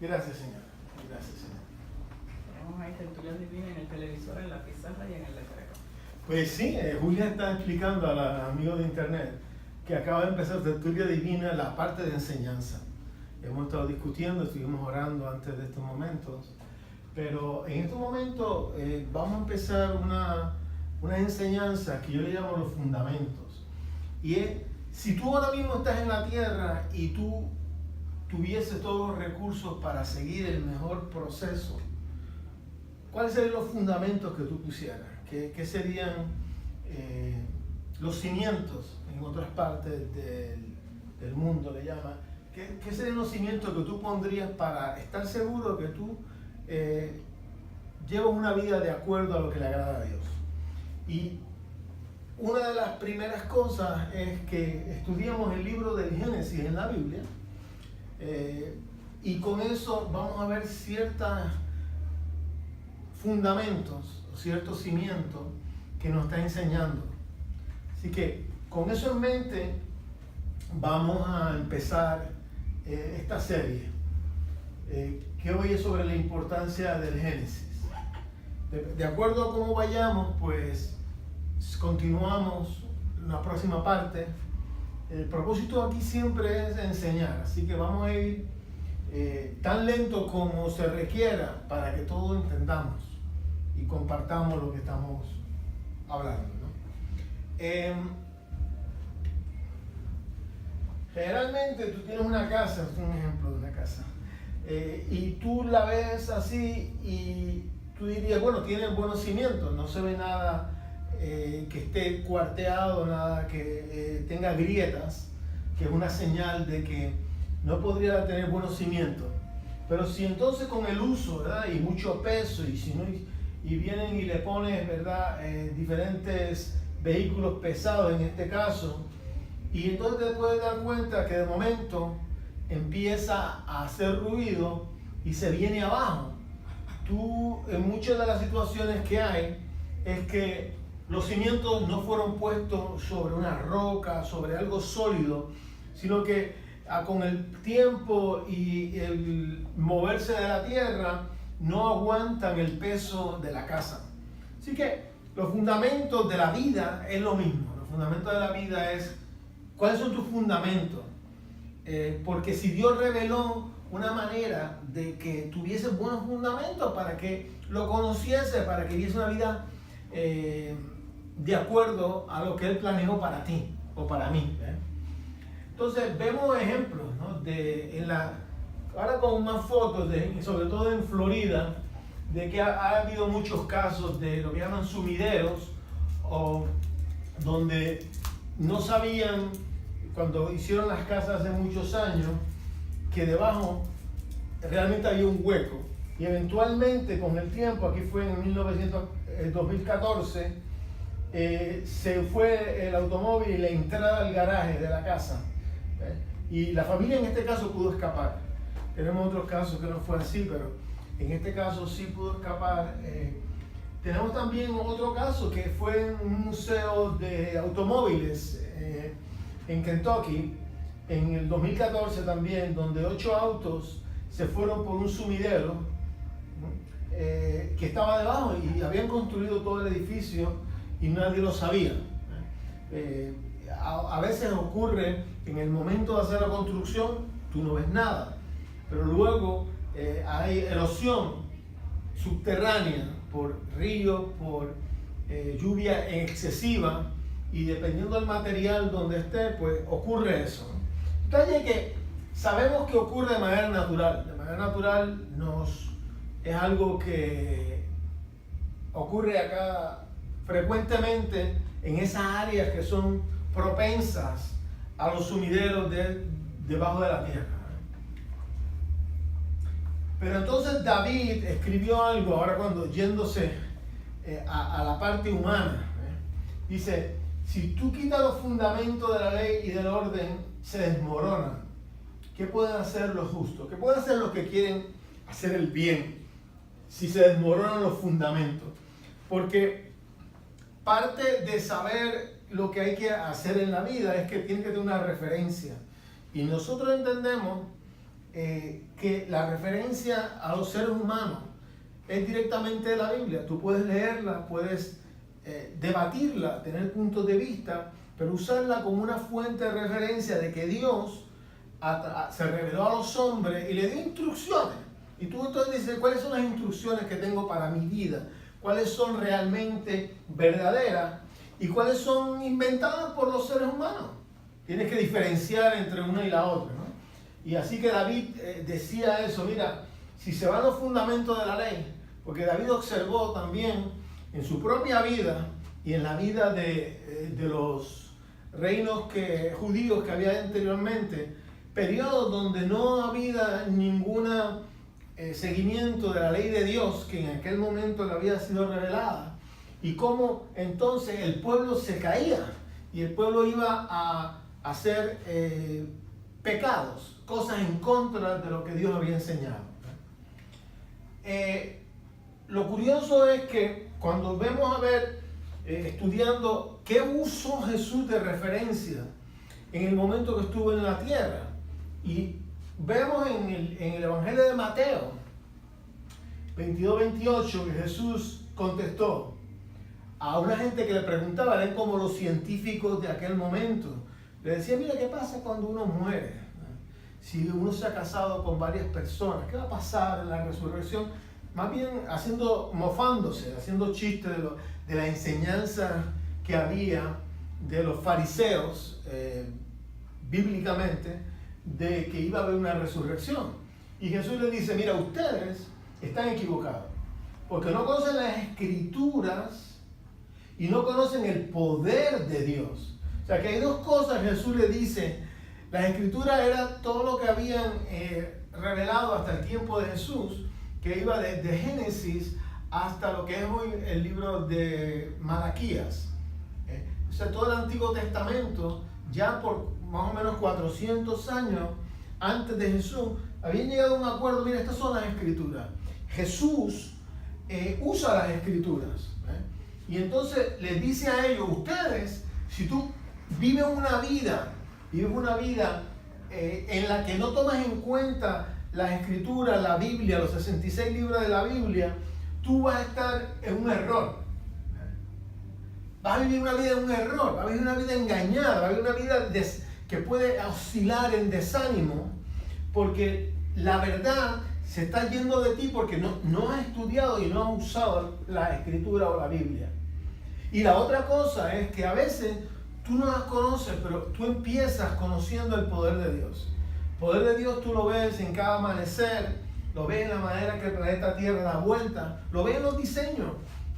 Gracias, Señor. Gracias, Señor. Tenemos ahí tertulias divinas en el televisor, en la pizarra y en el letrero. Pues sí, Julia está explicando a los amigos de internet que acaba de empezar Tertulia Divina, la parte de enseñanza. Hemos estado discutiendo, estuvimos orando antes de estos momentos, pero en estos momentos vamos a empezar una enseñanza que yo le llamo los fundamentos. Y es, si tú ahora mismo estás en la tierra y tú tuvieses todos los recursos para seguir el mejor proceso, ¿cuáles serían los fundamentos que tú pusieras? ¿Qué serían los cimientos en otras partes del mundo, le llama? ¿Qué serían los cimientos que tú pondrías para estar seguro que tú llevas una vida de acuerdo a lo que le agrada a Dios? Y una de las primeras cosas es que estudiamos el libro del Génesis en la Biblia, y con eso vamos a ver ciertos fundamentos, ciertos cimientos que nos está enseñando. Así que con eso en mente vamos a empezar esta serie que hoy es sobre la importancia del Génesis. De acuerdo a cómo vayamos, pues continuamos la próxima parte. El propósito aquí siempre es enseñar, así que vamos a ir tan lento como se requiera para que todos entendamos y compartamos lo que estamos hablando, ¿no? Generalmente tú tienes una casa, este es un ejemplo de una casa, y tú la ves así y tú dirías, bueno, tiene buenos cimientos, no se ve nada que esté cuarteado, nada que tenga grietas, que es una señal de que no podría tener buenos cimientos. Pero si entonces con el uso, ¿verdad? Y mucho peso, y si no, y vienen y le pones, ¿verdad? Diferentes vehículos pesados en este caso, y entonces te puedes dar cuenta que de momento empieza a hacer ruido y se viene abajo. Tú, en muchas de las situaciones que hay, es que los cimientos no fueron puestos sobre una roca, sobre algo sólido, sino que con el tiempo y el moverse de la tierra no aguantan el peso de la casa. Así que los fundamentos de la vida es lo mismo. Los fundamentos de la vida es, ¿cuáles son tus fundamentos? Porque si Dios reveló una manera de que tuviese buenos fundamentos para que lo conociese, para que viviese una vida de acuerdo a lo que Él planeó para ti o para mí. Entonces vemos ejemplos, ¿no? Ahora con más fotos, sobre todo en Florida, de que ha habido muchos casos de lo que llaman sumideros, o donde no sabían, cuando hicieron las casas hace muchos años, que debajo realmente había un hueco. Y eventualmente, con el tiempo, aquí fue en 2014, se fue el automóvil y la entrada al garaje de la casa. Y la familia en este caso pudo escapar. Tenemos otros casos que no fue así, pero en este caso sí pudo escapar. Tenemos también otro caso que fue en un museo de automóviles en Kentucky, en el 2014 también, donde 8 autos se fueron por un sumidero que estaba debajo, y habían construido todo el edificio y nadie lo sabía. A veces ocurre en el momento de hacer la construcción, tú no ves nada, pero luego hay erosión subterránea por río, por lluvia excesiva, y dependiendo del material donde esté, pues ocurre eso. Detalle que sabemos que ocurre de manera natural. De manera natural es algo que ocurre acá frecuentemente en esas áreas que son propensas a los sumideros debajo de la tierra. Pero entonces David escribió algo, ahora cuando yéndose a la parte humana, dice, si tú quitas los fundamentos de la ley y del orden, se desmoronan. ¿Qué pueden hacer los justos? ¿Qué pueden hacer los que quieren hacer el bien si se desmoronan los fundamentos? Porque parte de saber lo que hay que hacer en la vida es que tiene que tener una referencia. Y nosotros entendemos que la referencia a los seres humanos es directamente de la Biblia. Tú puedes leerla, puedes debatirla, tener puntos de vista, pero usarla como una fuente de referencia de que Dios se reveló a los hombres y le dio instrucciones. Y tú entonces dices, ¿cuáles son las instrucciones que tengo para mi vida? ¿Cuáles son realmente verdaderas? ¿Y cuáles son inventadas por los seres humanos? Tienes que diferenciar entre una y la otra, ¿no? Y así que David decía eso, mira, si se van los fundamentos de la ley, porque David observó también en su propia vida y en la vida de los reinos judíos que había anteriormente, periodos donde no había ningún seguimiento de la ley de Dios que en aquel momento le había sido revelada, y cómo entonces el pueblo se caía y el pueblo iba a hacer pecados, cosas en contra de lo que Dios había enseñado. Lo curioso es que cuando vemos a ver, estudiando qué usó Jesús de referencia en el momento que estuvo en la tierra, y vemos en el Evangelio de Mateo 22-28 que Jesús contestó a una gente que le preguntaba, eran como los científicos de aquel momento. Le decía, mira, ¿qué pasa cuando uno muere? Si uno se ha casado con varias personas, ¿qué va a pasar en la resurrección? Más bien mofándose, haciendo chistes de la enseñanza que había de los fariseos, bíblicamente, de que iba a haber una resurrección. Y Jesús le dice, mira, ustedes están equivocados, porque no conocen las Escrituras y no conocen el poder de Dios. O sea que hay dos cosas. Jesús le dice, las Escrituras era todo lo que habían revelado hasta el tiempo de Jesús, que iba desde Génesis hasta lo que es hoy el libro de Malaquías. O sea, todo el Antiguo Testamento, ya por más o menos 400 años antes de Jesús, habían llegado a un acuerdo. Mira, estas son las Escrituras. Jesús usa las Escrituras. Y entonces les dice a ellos, ustedes, si tú vives una vida en la que no tomas en cuenta las Escrituras, la Biblia, los 66 libros de la Biblia, tú vas a estar en un error. Vas a vivir una vida en un error, vas a vivir una vida engañada, vas a vivir una vida que puede oscilar en desánimo, porque la verdad se está yendo de ti porque no has estudiado y no has usado la Escritura o la Biblia. Y la otra cosa es que a veces tú no las conoces, pero tú empiezas conociendo el poder de Dios. El poder de Dios tú lo ves en cada amanecer, lo ves en la manera que el planeta Tierra da vuelta, lo ves en los diseños.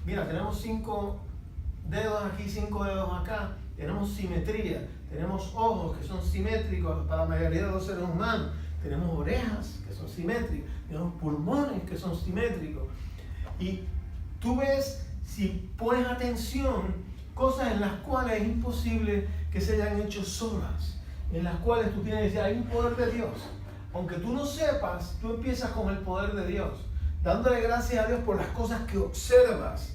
Mira, tenemos 5 dedos aquí, 5 dedos acá, tenemos simetría, tenemos ojos que son simétricos para la mayoría de los seres humanos, tenemos orejas que son simétricas, tenemos pulmones que son simétricos. Y tú ves, si pones atención, cosas en las cuales es imposible que se hayan hecho solas, en las cuales tú tienes que decir, hay un poder de Dios. Aunque tú no sepas, tú empiezas con el poder de Dios, dándole gracias a Dios por las cosas que observas.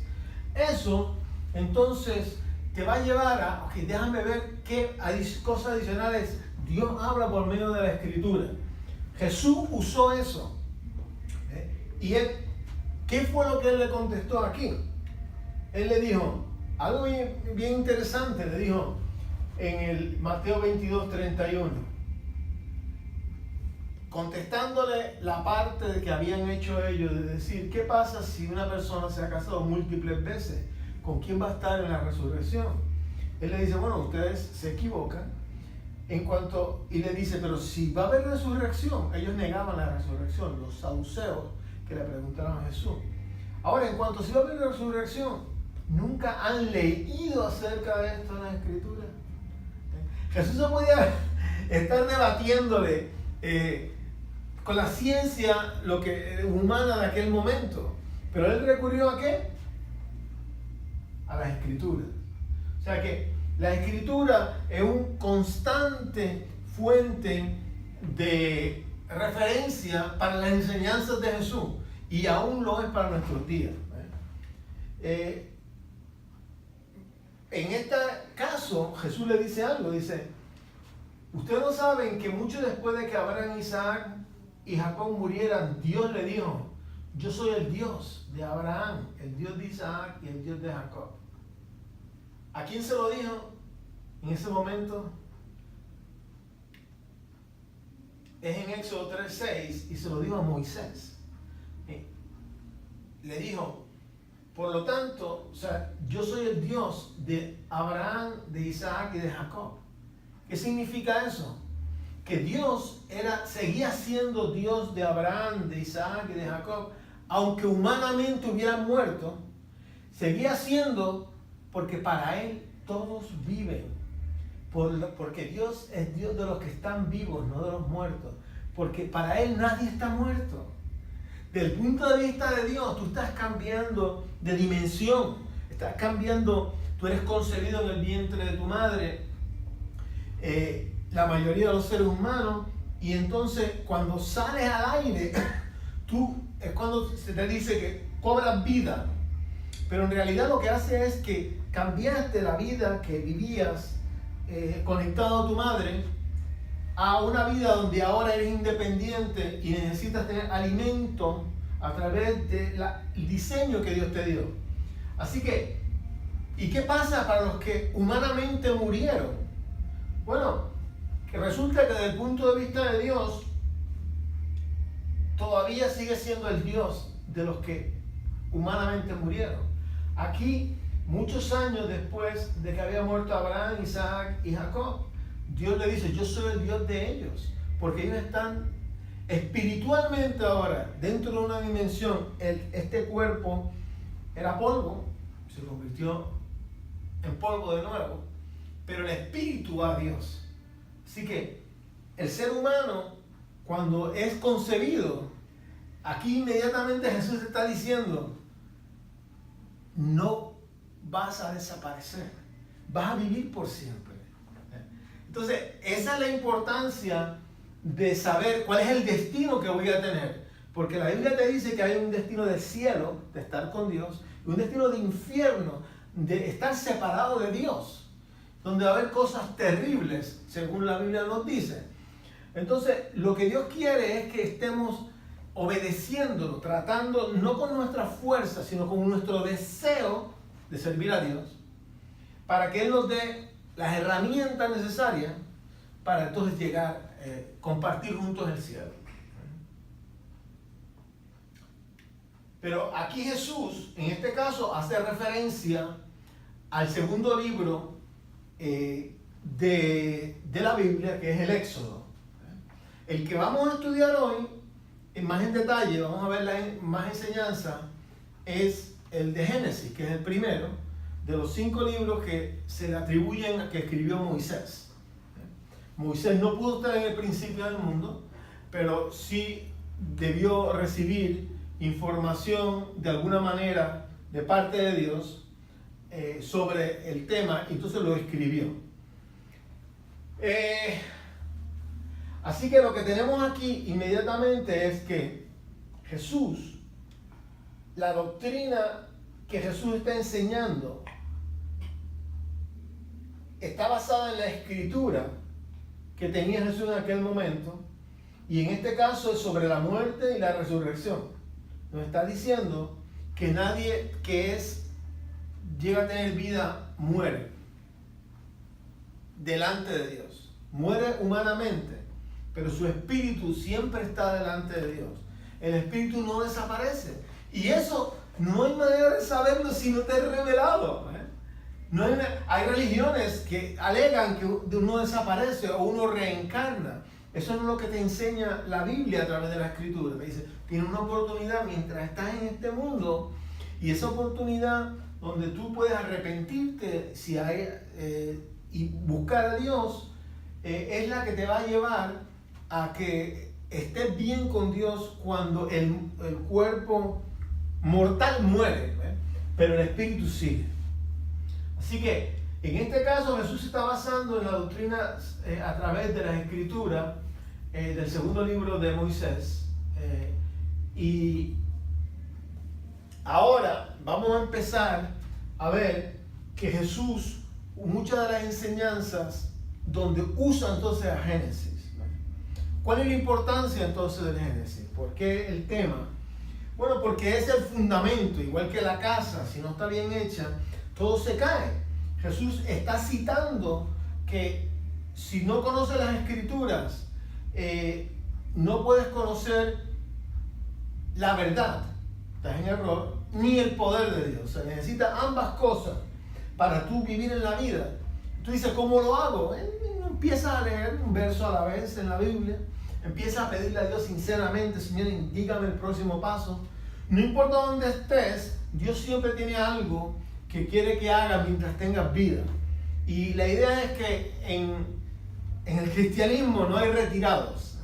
Eso, entonces, te va a llevar a, ok, déjame ver qué cosas adicionales Dios habla por medio de la Escritura. Jesús usó eso. Y él, ¿qué fue lo que él le contestó aquí? Él le dijo algo bien interesante, le dijo en el Mateo 22:31, contestándole la parte de que habían hecho ellos, de decir, ¿qué pasa si una persona se ha casado múltiples veces? ¿Con quién va a estar en la resurrección? Él le dice, bueno, ustedes se equivocan y le dice, pero si va a haber resurrección. Ellos negaban la resurrección, los saduceos que le preguntaron a Jesús. Ahora, en cuanto a si va a haber resurrección, ¿nunca han leído acerca de esto en la Escritura? Jesús no podía estar debatiéndole con la ciencia humana de aquel momento, pero él recurrió ¿a qué? A las Escrituras. O sea que la Escritura es un constante fuente de referencia para las enseñanzas de Jesús, y aún lo es para nuestros días. En este caso, Jesús le dice algo, dice, ustedes no saben que mucho después de que Abraham y Isaac y Jacob murieran, Dios le dijo: yo soy el Dios de Abraham, el Dios de Isaac y el Dios de Jacob. ¿A quién se lo dijo en ese momento? Es en Éxodo 3:6 y se lo dijo a Moisés. Le dijo: por lo tanto, o sea, yo soy el Dios de Abraham, de Isaac y de Jacob. ¿Qué significa eso? Que Dios seguía siendo Dios de Abraham, de Isaac y de Jacob, aunque humanamente hubieran muerto, seguía siendo, porque para Él todos viven. Porque Dios es Dios de los que están vivos, no de los muertos. Porque para Él nadie está muerto. Desde el punto de vista de Dios, tú estás cambiando de dimensión. Estás cambiando, tú eres concebido en el vientre de tu madre. La mayoría de los seres humanos. Y entonces, cuando sales al aire, es cuando se te dice que cobras vida. Pero en realidad lo que hace es que cambiaste la vida que vivías conectado a tu madre a una vida donde ahora eres independiente y necesitas tener alimento a través del diseño que Dios te dio. Así que, ¿y qué pasa para los que humanamente murieron? Bueno, que resulta que desde el punto de vista de Dios, todavía sigue siendo el Dios de los que humanamente murieron. Aquí, muchos años después de que había muerto Abraham, Isaac y Jacob, Dios le dice: yo soy el Dios de ellos, porque ellos están espiritualmente ahora dentro de una dimensión. Este cuerpo era polvo, se convirtió en polvo de nuevo, pero el espíritu va a Dios. Así que el ser humano, cuando es concebido, aquí inmediatamente Jesús está diciendo: no vas a desaparecer, vas a vivir por siempre. Entonces, esa es la importancia de saber cuál es el destino que voy a tener. Porque la Biblia te dice que hay un destino del cielo, de estar con Dios, y un destino de infierno, de estar separado de Dios, donde va a haber cosas terribles, según la Biblia nos dice. Entonces, lo que Dios quiere es que estemos obedeciéndolo, tratando no con nuestra fuerza, sino con nuestro deseo de servir a Dios, para que Él nos dé las herramientas necesarias para entonces llegar, compartir juntos el cielo. Pero aquí Jesús, en este caso, hace referencia al segundo libro de la Biblia, que es el Éxodo. El que vamos a estudiar hoy, más en detalle, vamos a ver más enseñanza, es el de Génesis, que es el primero de los 5 libros que se le atribuyen a que escribió Moisés. Moisés no pudo estar en el principio del mundo, pero sí debió recibir información de alguna manera de parte de Dios sobre el tema, y entonces lo escribió. Así que lo que tenemos aquí inmediatamente es que Jesús, la doctrina que Jesús está enseñando, está basada en la escritura que tenía Jesús en aquel momento, y en este caso es sobre la muerte y la resurrección. Nos está diciendo que nadie que llega a tener vida muere delante de Dios. Muere humanamente, pero su espíritu siempre está delante de Dios. El espíritu no desaparece. Y eso no hay manera de saberlo si no te es revelado. Hay religiones que alegan que uno desaparece o uno reencarna. Eso no es lo que te enseña la Biblia a través de la Escritura. Te dice: tienes una oportunidad mientras estás en este mundo, y esa oportunidad donde tú puedes arrepentirte y buscar a Dios, es la que te va a llevar a que estés bien con Dios cuando el cuerpo mortal muere, pero el espíritu sigue. Así que en este caso Jesús se está basando en la doctrina a través de las escrituras del segundo libro de Moisés, y ahora vamos a empezar a ver que Jesús, muchas de las enseñanzas donde usa entonces a Génesis, ¿Cuál es la importancia entonces del Génesis? ¿Por qué el tema? Bueno, porque es el fundamento, igual que la casa, si no está bien hecha, todo se cae. Jesús está citando que si no conoces las Escrituras, no puedes conocer la verdad, estás en error, ni el poder de Dios. O sea, necesitas ambas cosas para tú vivir en la vida. Tú dices, ¿cómo lo hago? Empieza a leer un verso a la vez en la Biblia, empieza a pedirle a Dios sinceramente, Señor, indícame el próximo paso. No importa dónde estés, Dios siempre tiene algo que quiere que hagas mientras tengas vida. Y la idea es que en el cristianismo no hay retirados.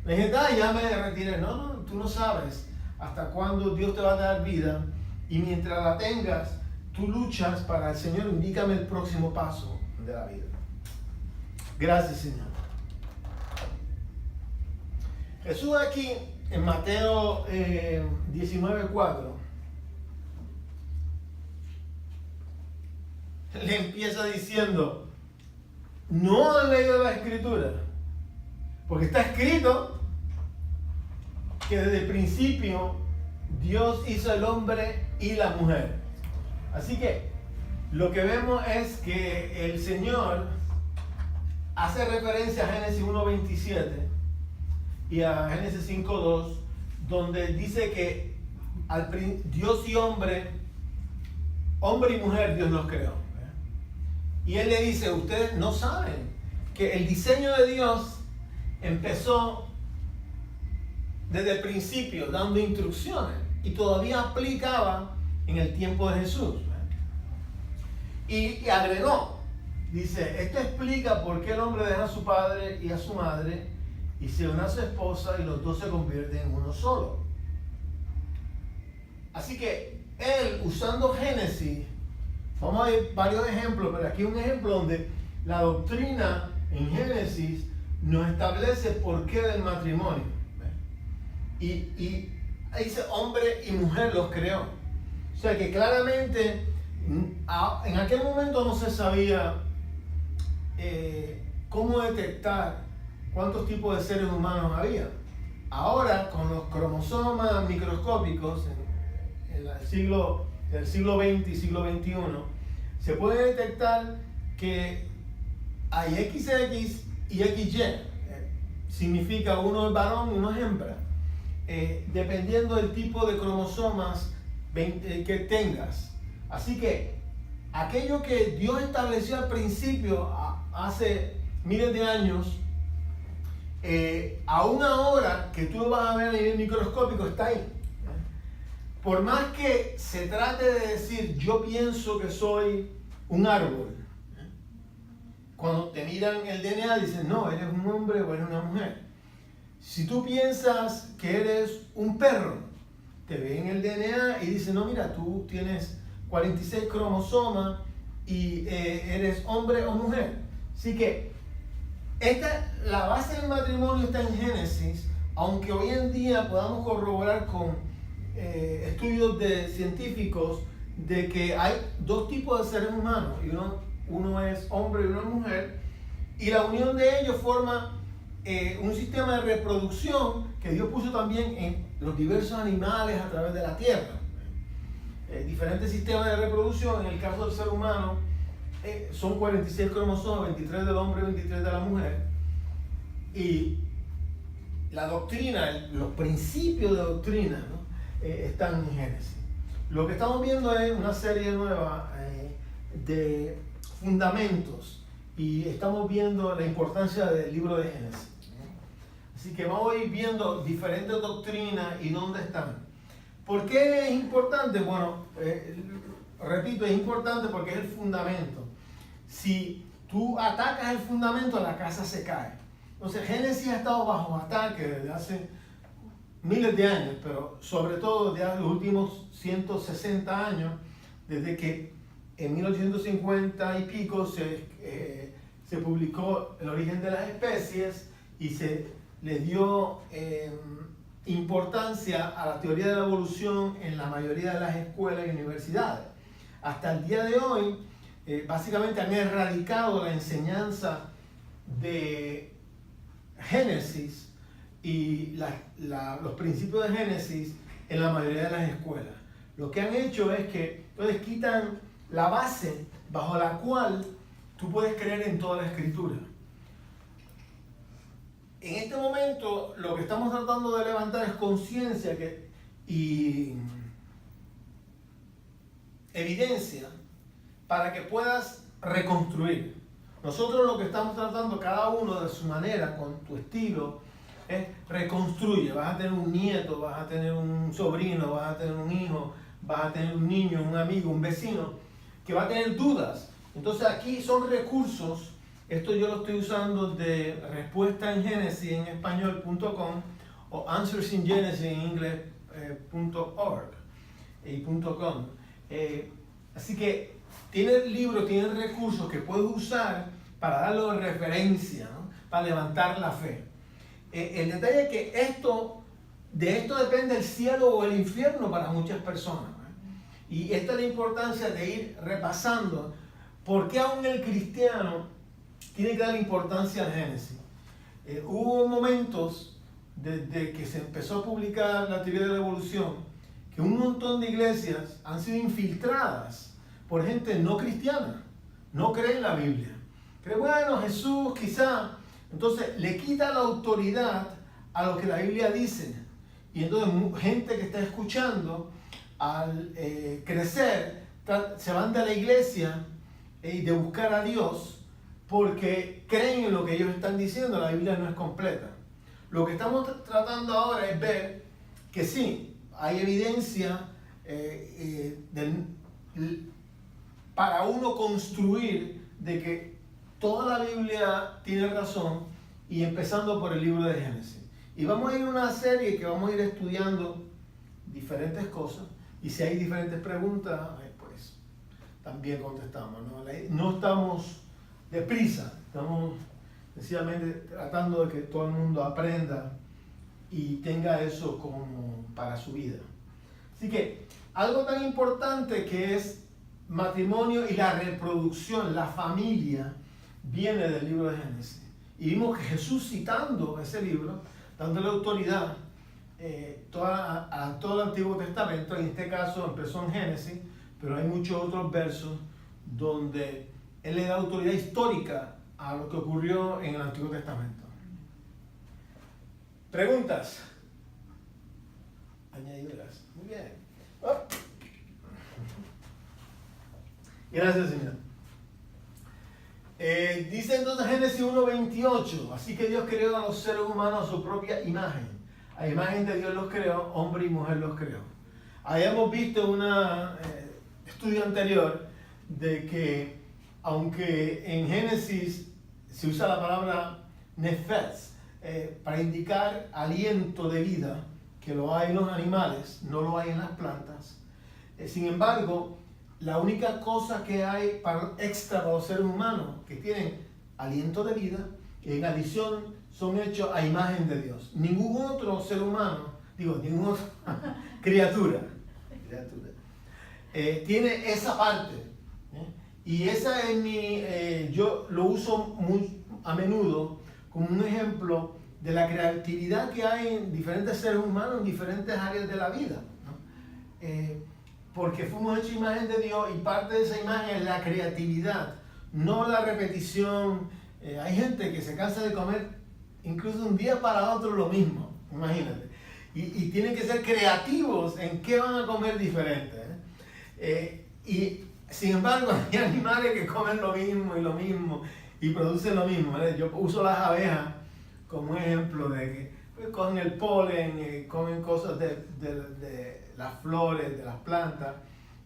La gente, ya me retiré. No, tú no sabes hasta cuándo Dios te va a dar vida. Y mientras la tengas, tú luchas para el Señor, indícame el próximo paso de la vida. Gracias, Señor. Jesús aquí en Mateo 19:4 le empieza diciendo, no han leído la Escritura, porque está escrito que desde el principio Dios hizo el hombre y la mujer. Así que lo que vemos es que el Señor hace referencia a Génesis 1:27 y a Génesis 5:2, donde dice que Dios y hombre y mujer, Dios los creó. Y Él le dice, ustedes no saben que el diseño de Dios empezó desde el principio dando instrucciones y todavía aplicaba en el tiempo de Jesús. Y agregó, dice, esto explica por qué el hombre deja a su padre y a su madre y se une a su esposa y los dos se convierten en uno solo. Así que él, usando Génesis, vamos a ver varios ejemplos, pero aquí un ejemplo donde la doctrina en Génesis nos establece por qué del matrimonio. Y ahí dice hombre y mujer los creó. O sea que claramente en aquel momento no se sabía cómo detectar cuántos tipos de seres humanos había. Ahora, con los cromosomas microscópicos en el siglo XX y siglo XXI, se puede detectar que hay XX y XY. Significa uno es varón y uno es hembra. Dependiendo del tipo de cromosomas que tengas. Así que aquello que Dios estableció al principio, hace miles de años, aún ahora que tú lo vas a ver a nivel microscópico, está ahí. Por más que se trate de decir, yo pienso que soy un árbol, cuando te miran el DNA dicen, no, eres un hombre o eres una mujer. Si tú piensas que eres un perro, te ven el DNA y dicen, no, mira, tú tienes 46 cromosomas y eres hombre o mujer. Así que la base del matrimonio está en Génesis, aunque hoy en día podamos corroborar con estudios científicos de que hay dos tipos de seres humanos, y uno es hombre y uno es mujer, y la unión de ellos forma un sistema de reproducción que Dios puso también en los diversos animales a través de la tierra. Diferentes sistemas de reproducción. En el caso del ser humano son 46 cromosomas, 23 del hombre y 23 de la mujer. Y la doctrina, los principios de doctrina, ¿no? Están en Génesis. Lo que estamos viendo es una serie nueva de fundamentos y estamos viendo la importancia del libro de Génesis. Así que vamos a ir viendo diferentes doctrinas y dónde están. ¿Por qué es importante? Bueno, repito, es importante porque es el fundamento. Si tú atacas el fundamento, la casa se cae. Entonces, Génesis ha estado bajo ataque desde hace miles de años, pero sobre todo desde los últimos 160 años, desde que en 1850 y pico se publicó El origen de las especies y se le dio importancia a la teoría de la evolución en la mayoría de las escuelas y universidades. Hasta el día de hoy, básicamente han erradicado la enseñanza de Génesis y los principios de Génesis en la mayoría de las escuelas. Lo que han hecho es que entonces quitan la base bajo la cual tú puedes creer en toda la escritura. En este momento lo que estamos tratando de levantar es conciencia y evidencia para que puedas reconstruir. Nosotros lo que estamos tratando, cada uno de su manera, con tu estilo, es reconstruye. Vas a tener un nieto, vas a tener un sobrino, vas a tener un hijo, vas a tener un niño, un amigo, un vecino, que va a tener dudas. Entonces aquí son recursos. Esto yo lo estoy usando de respuesta en Génesis en español.com o answers in Genesis en inglés.org y .com. Así que tiene libros, tiene recursos que puedes usar para darlo de referencia, ¿no? Para levantar la fe. El detalle es que de esto depende el cielo o el infierno para muchas personas, ¿no? Y esta es la importancia de ir repasando por qué aún el cristiano tiene que dar importancia al Génesis. Hubo momentos desde que se empezó a publicar la teoría de la evolución que un montón de iglesias han sido infiltradas por gente no cristiana, no cree en la Biblia. Cree, bueno, Jesús quizá. Entonces le quita la autoridad a lo que la Biblia dice. Y entonces gente que está escuchando, al crecer, se van de la iglesia y de buscar a Dios porque creen en lo que ellos están diciendo. La Biblia no es completa. Lo que estamos tratando ahora es ver que sí, hay evidencia para uno construir de que toda la Biblia tiene razón, y empezando por el libro de Génesis. Y vamos a ir a una serie que vamos a ir estudiando diferentes cosas, y si hay diferentes preguntas, pues también contestamos, ¿no? No estamos deprisa, estamos sencillamente tratando de que todo el mundo aprenda y tenga eso como para su vida. Así que algo tan importante que es matrimonio y la reproducción, la familia, viene del libro de Génesis. Y vimos que Jesús, citando ese libro, dándole autoridad a todo el Antiguo Testamento, en este caso empezó en Génesis, pero hay muchos otros versos donde Él le da autoridad histórica a lo que ocurrió en el Antiguo Testamento. ¿Preguntas? Añadiduras. Muy bien. Oh. Gracias, Señor. Dice entonces Génesis 1:28, así que Dios creó a los seres humanos a su propia imagen. A imagen de Dios los creó, hombre y mujer los creó. Habíamos visto en un estudio anterior de que aunque en Génesis se usa la palabra nefes para indicar aliento de vida, que lo hay en los animales, no lo hay en las plantas, sin embargo, la única cosa que hay extra para los seres humanos que tienen aliento de vida, que en adición son hechos a imagen de Dios. Ningún otro ser humano, ninguna otra criatura tiene esa parte. Y esa es yo lo uso muy a menudo como un ejemplo de la creatividad que hay en diferentes seres humanos en diferentes áreas de la vida, ¿no? Porque fuimos hechos imagen de Dios, y parte de esa imagen es la creatividad, no la repetición. Hay gente que se cansa de comer incluso un día para otro lo mismo, imagínate. Y tienen que ser creativos en qué van a comer diferente. Y sin embargo, hay animales que comen lo mismo y producen lo mismo. Yo uso las abejas como un ejemplo de que pues, cogen el polen, comen cosas de las flores, de las plantas,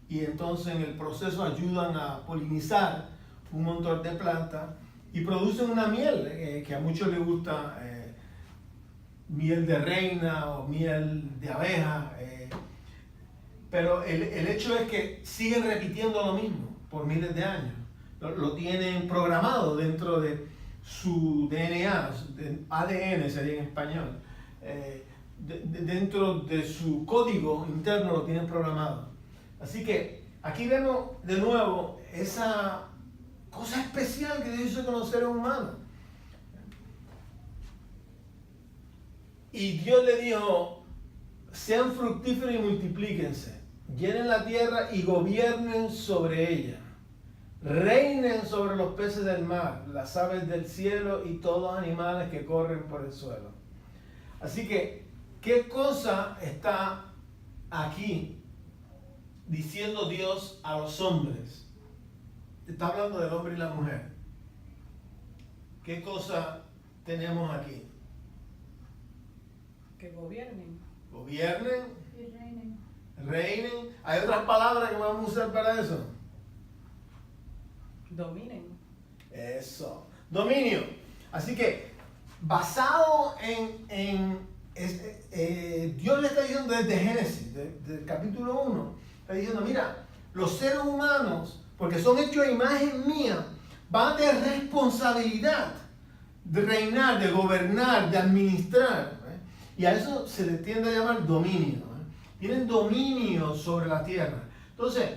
y entonces en el proceso ayudan a polinizar un montón de plantas y producen una miel que a muchos les gusta, miel de reina o miel de abeja. Pero el hecho es que siguen repitiendo lo mismo por miles de años. Lo tienen programado dentro de su DNA, ADN sería en español. Dentro de su código interno lo tienen programado. Así que aquí vemos de nuevo esa cosa especial que Dios hizo con los seres humanos. Y Dios le dijo, sean fructíferos y multiplíquense, llenen la tierra y gobiernen sobre ella. Reinen sobre los peces del mar, las aves del cielo y todos los animales que corren por el suelo. Así que, ¿qué cosa está aquí diciendo Dios a los hombres? Está hablando del hombre y la mujer. ¿Qué cosa tenemos aquí? Que gobiernen. Gobiernen, Y reinen. reinen. ¿Hay otras palabras que vamos a usar para eso? Dominen. Eso. Dominio. Así que, basado Dios le está diciendo desde Génesis, del capítulo 1, está diciendo, mira, los seres humanos, porque son hechos a imagen mía, van a tener responsabilidad de reinar, de gobernar, de administrar. Y a eso se le tiende a llamar dominio. Tienen dominio sobre la tierra. Entonces,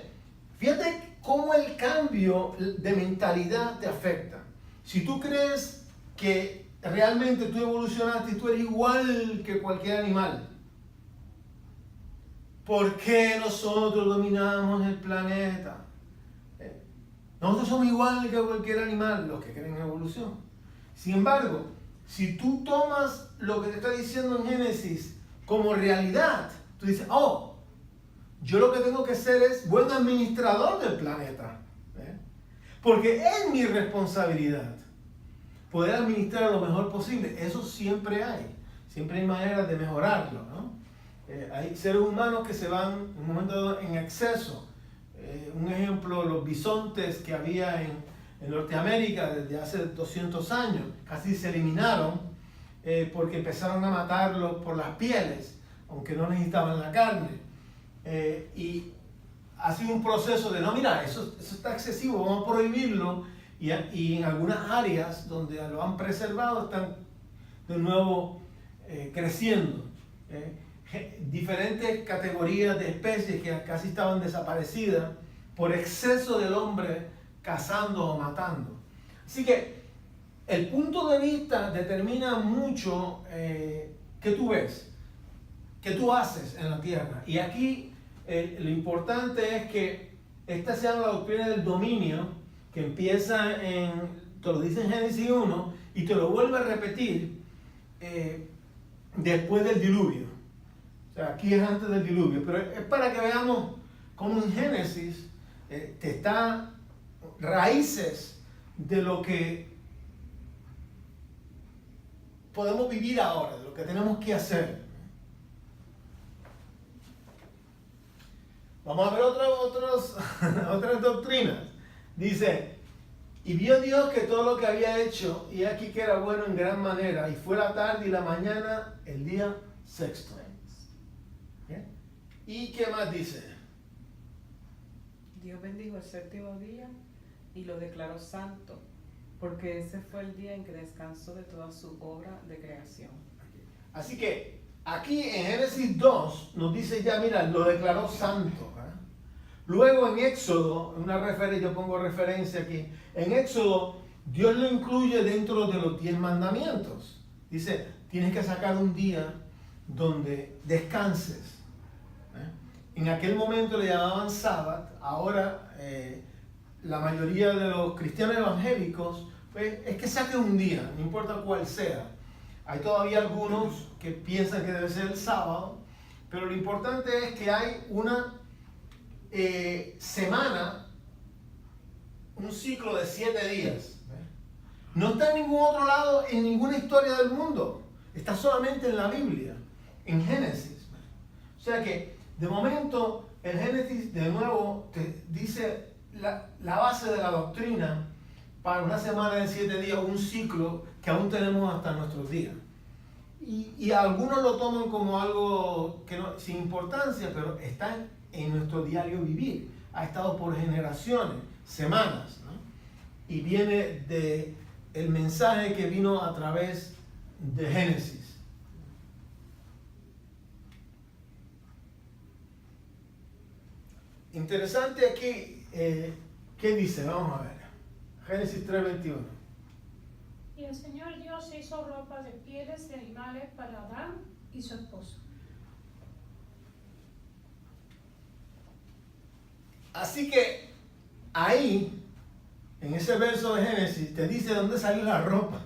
fíjate cómo el cambio de mentalidad te afecta. Si tú crees que realmente tú evolucionaste y tú eres igual que cualquier animal, ¿por qué nosotros dominamos el planeta? Nosotros somos igual que cualquier animal, los que creen en evolución. Sin embargo, si tú tomas lo que te está diciendo en Génesis como realidad, tú dices, oh, yo lo que tengo que ser es buen administrador del planeta. Porque es mi responsabilidad poder administrar lo mejor posible. Eso siempre hay. Siempre hay maneras de mejorarlo, ¿no? Hay seres humanos que se van en un momento dado en exceso. Un ejemplo, los bisontes que había en Norteamérica desde hace 200 años, casi se eliminaron porque empezaron a matarlos por las pieles, aunque no necesitaban la carne. Y ha sido un proceso de, no, mira, eso está excesivo, vamos a prohibirlo. Y en algunas áreas donde lo han preservado están de nuevo creciendo. Diferentes categorías de especies que casi estaban desaparecidas por exceso del hombre cazando o matando. Así que el punto de vista determina mucho qué tú ves, qué tú haces en la tierra. Y aquí lo importante es que esta sea la doctrina del dominio que empieza te lo dice en Génesis 1 y te lo vuelve a repetir después del diluvio. O sea, aquí es antes del diluvio, pero es para que veamos cómo en Génesis te está raíces de lo que podemos vivir ahora, de lo que tenemos que hacer. Vamos a ver otras doctrinas. Dice, y vio Dios que todo lo que había hecho, y aquí que era bueno en gran manera, y fue la tarde y la mañana, el día sexto. ¿Bien? ¿Y qué más dice? Dios bendijo el séptimo día y lo declaró santo, porque ese fue el día en que descansó de toda su obra de creación. Así que aquí en Génesis 2 nos dice ya, mira, lo declaró santo. Luego en Éxodo, yo pongo referencia aquí, en Éxodo Dios lo incluye dentro de los 10 mandamientos. Dice, tienes que sacar un día donde descanses. En aquel momento le llamaban sábado, ahora la mayoría de los cristianos evangélicos, pues, es que saque un día, no importa cuál sea. Hay todavía algunos que piensan que debe ser el sábado, pero lo importante es que hay una semana, un ciclo de 7 días. No está en ningún otro lado, en ninguna historia del mundo. Está solamente en la Biblia, en Génesis. O sea que, de momento, el Génesis de nuevo te dice la base de la doctrina para una semana de 7 días, un ciclo que aún tenemos hasta nuestros días. Y algunos lo toman como algo que no, sin importancia, pero está en nuestro diario vivir. Ha estado por generaciones, semanas, ¿no? Y viene de el mensaje que vino a través de Génesis. Interesante aquí, ¿qué dice? Vamos a ver. Génesis 3:21. Y el Señor Dios hizo ropa de pieles de animales para Adán y su esposa. Así que ahí, en ese verso de Génesis, te dice dónde salió la ropa.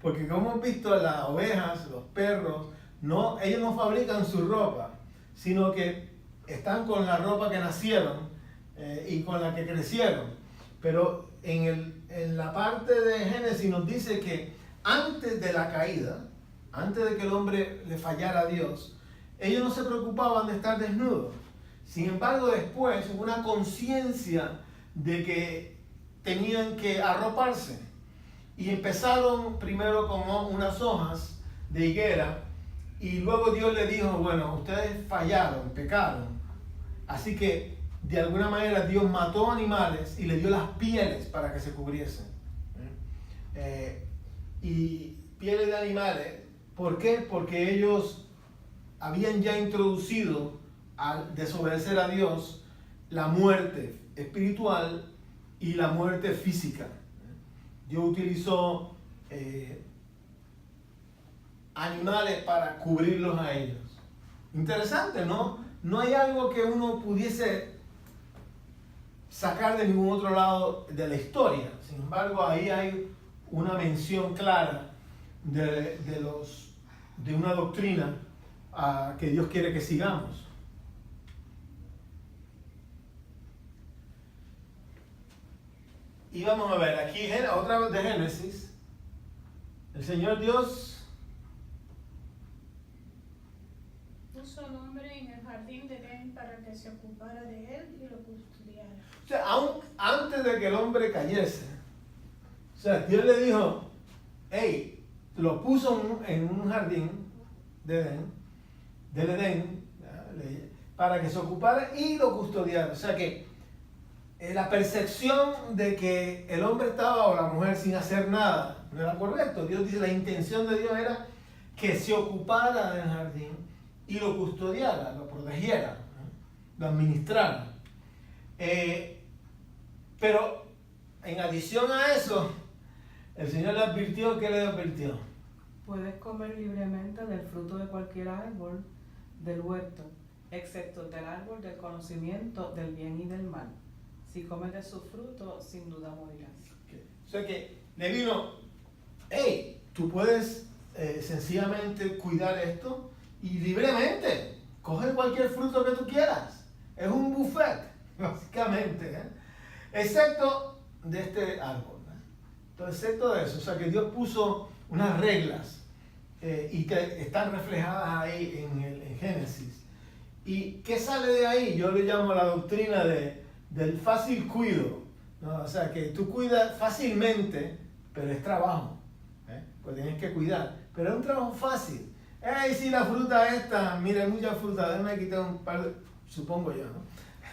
Porque como hemos visto, las ovejas, los perros, no, ellos no fabrican su ropa, sino que están con la ropa que nacieron y con la que crecieron. Pero en la parte de Génesis nos dice que antes de la caída, antes de que el hombre le fallara a Dios, ellos no se preocupaban de estar desnudos. Sin embargo, después hubo una conciencia de que tenían que arroparse. Y empezaron primero con unas hojas de higuera. Y luego Dios le dijo, bueno, ustedes fallaron, pecaron. Así que de alguna manera Dios mató animales y le dio las pieles para que se cubriesen. Y pieles de animales, ¿por qué? Porque ellos habían ya introducido al desobedecer a Dios la muerte espiritual y la muerte física. Dios utilizó animales para cubrirlos a ellos. Interesante, ¿no? No hay algo que uno pudiese sacar de ningún otro lado de la historia. Sin embargo, ahí hay una mención clara de una doctrina que Dios quiere que sigamos. Y vamos a ver, aquí otra vez de Génesis, el Señor Dios Puso al hombre en el jardín de Edén para que se ocupara de él y lo custodiara. O sea, aún antes de que el hombre cayese, o sea, Dios le dijo, hey, lo puso en un jardín del Edén, para que se ocupara y lo custodiara. O sea que la percepción de que el hombre estaba o la mujer sin hacer nada no era correcto. Dios dice, la intención de Dios era que se ocupara del jardín y lo custodiara, lo protegiera, lo administrara. Pero en adición a eso, el Señor le advirtió. ¿Qué le advirtió? Puedes comer libremente del fruto de cualquier árbol del huerto, excepto del árbol del conocimiento del bien y del mal. Si comes de su fruto, sin duda morirás. Okay. O sea que le vino, hey, tú puedes sencillamente cuidar esto y libremente coger cualquier fruto que tú quieras. Es un buffet, básicamente, excepto de este árbol. Entonces, excepto de eso, o sea que Dios puso unas reglas y que están reflejadas ahí en Génesis. ¿Y qué sale de ahí? Yo le llamo la doctrina del fácil cuido, ¿no? O sea que tú cuidas fácilmente, pero es trabajo, pues tienes que cuidar, pero es un trabajo fácil. Si la fruta esta, mira, hay muchas frutas, déjame quitar un par de, supongo yo, ¿no?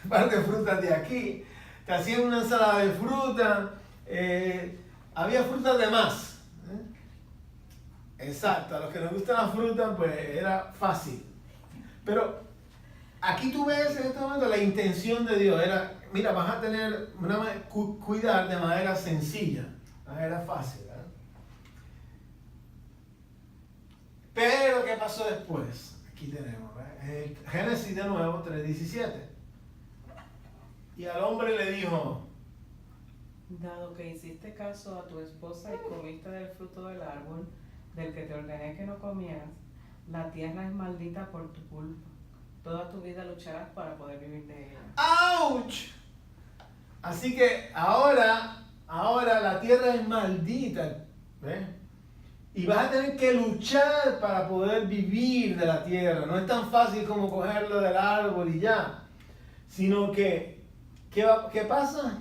Un par de frutas de aquí, te hacían una ensalada de fruta, había frutas de más, exacto, a los que les gusta la fruta, pues era fácil, pero aquí tú ves en este momento la intención de Dios, era, mira, vas a tener cuidar de manera sencilla, de manera fácil, ¿verdad? Pero, ¿qué pasó después? Aquí tenemos, ¿verdad? Génesis de nuevo, 3:17. Y al hombre le dijo, Dado que hiciste caso a tu esposa y comiste del fruto del árbol del que te ordené que no comieras, la tierra es maldita por tu culpa. Toda tu vida lucharás para poder vivir de ella. ¡ouch! Así que ahora la tierra es maldita, ¿ves? Y vas a tener que luchar para poder vivir de la tierra. No es tan fácil como cogerlo del árbol y ya. Sino que, ¿qué pasa?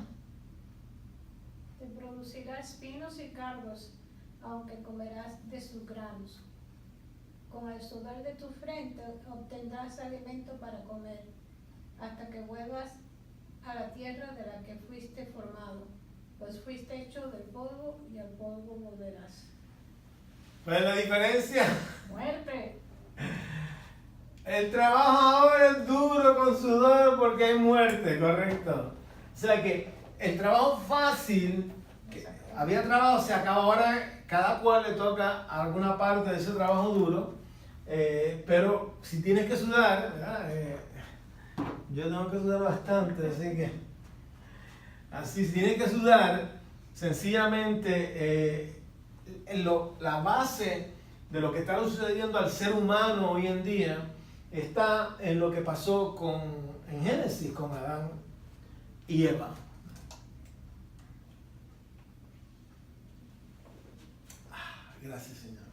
Te producirá espinos y cardos, aunque comerás de sus granos. Con el sudor de tu frente obtendrás alimento para comer, hasta que vuelvas a la tierra de la que fuiste formado, pues fuiste hecho del polvo y al polvo volverás. ¿Ves la diferencia? ¡Muerte! El trabajo ahora es duro con sudor porque hay muerte, correcto. O sea que el trabajo fácil, que había trabajo, se acaba ahora cada cual le toca alguna parte de ese trabajo duro, pero si tienes que sudar, ¿verdad? Yo tengo que sudar bastante, así si tienes que sudar, sencillamente la base de lo que está sucediendo al ser humano hoy en día está en lo que pasó en Génesis con Adán y Eva. Gracias, Señor.